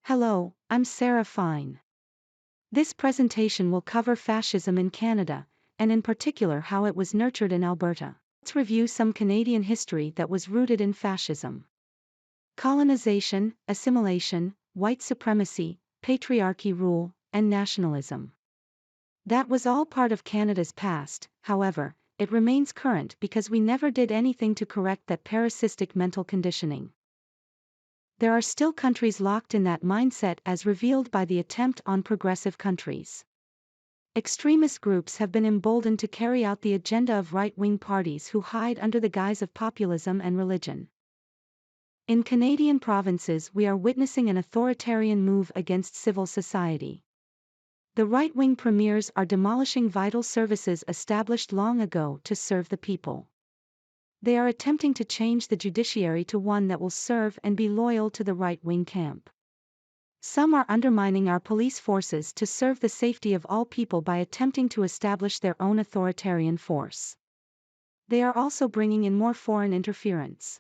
Hello, I'm Sarah Fine. This presentation will cover fascism in Canada, and in particular how it was nurtured in Alberta. Let's review some Canadian history that was rooted in fascism. Colonization, assimilation, white supremacy, patriarchy rule, and nationalism. That was all part of Canada's past. However, it remains current because we never did anything to correct that parasitic mental conditioning. There are still countries locked in that mindset as revealed by the attempt on progressive countries. Extremist groups have been emboldened to carry out the agenda of right-wing parties who hide under the guise of populism and religion. In Canadian provinces, we are witnessing an authoritarian move against civil society. The right-wing premiers are demolishing vital services established long ago to serve the people. They are attempting to change the judiciary to one that will serve and be loyal to the right-wing camp. Some are undermining our police forces to serve the safety of all people by attempting to establish their own authoritarian force. They are also bringing in more foreign interference.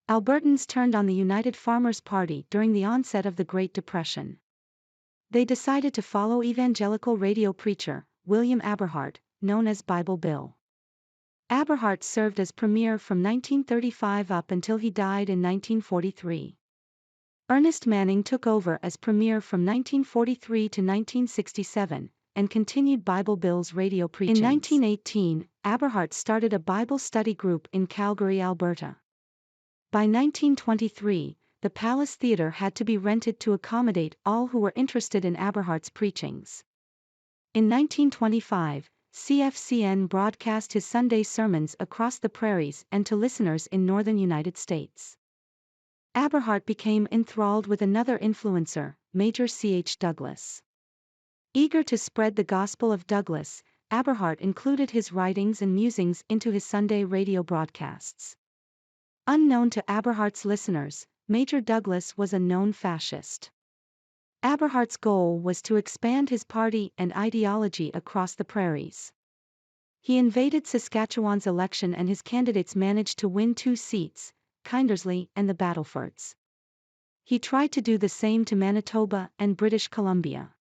Albertans turned on the United Farmers Party during the onset of the Great Depression. They decided to follow evangelical radio preacher, William Aberhart, known as Bible Bill. Aberhart served as premier from 1935 up until he died in 1943. Ernest Manning took over as premier from 1943 to 1967, and continued Bible Bill's radio preachings. In 1918, Aberhart started a Bible study group in Calgary, Alberta. By 1923, the Palace Theatre had to be rented to accommodate all who were interested in Aberhart's preachings. In 1925, CFCN broadcast his Sunday sermons across the prairies and to listeners in northern United States. Aberhart became enthralled with another influencer, Major C.H. Douglas. Eager to spread the gospel of Douglas, Aberhart included his writings and musings into his Sunday radio broadcasts. Unknown to Aberhart's listeners, Major Douglas was a known fascist. Aberhart's goal was to expand his party and ideology across the prairies. He invaded Saskatchewan's election and his candidates managed to win 2 seats, Kindersley and the Battlefords. He tried to do the same to Manitoba and British Columbia.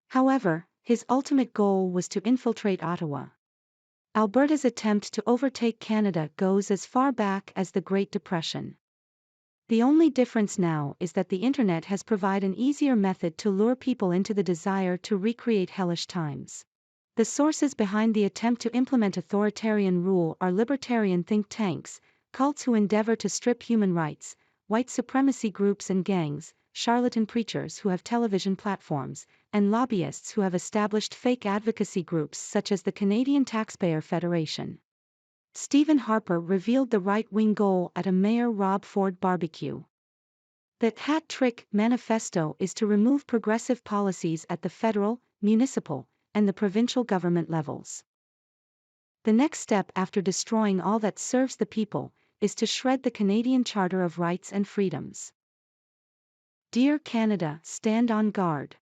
However, his ultimate goal was to infiltrate Ottawa. Alberta's attempt to overtake Canada goes as far back as the Great Depression. The only difference now is that the internet has provided an easier method to lure people into the desire to recreate hellish times. The sources behind the attempt to implement authoritarian rule are libertarian think tanks, cults who endeavor to strip human rights, white supremacy groups and gangs, charlatan preachers who have television platforms, and lobbyists who have established fake advocacy groups such as the Canadian Taxpayer Federation. Stephen Harper revealed the right-wing goal at a Mayor Rob Ford barbecue. The Hat Trick Manifesto is to remove progressive policies at the federal, municipal, and the provincial government levels. The next step after destroying all that serves the people is to shred the Canadian Charter of Rights and Freedoms. Dear Canada, stand on guard.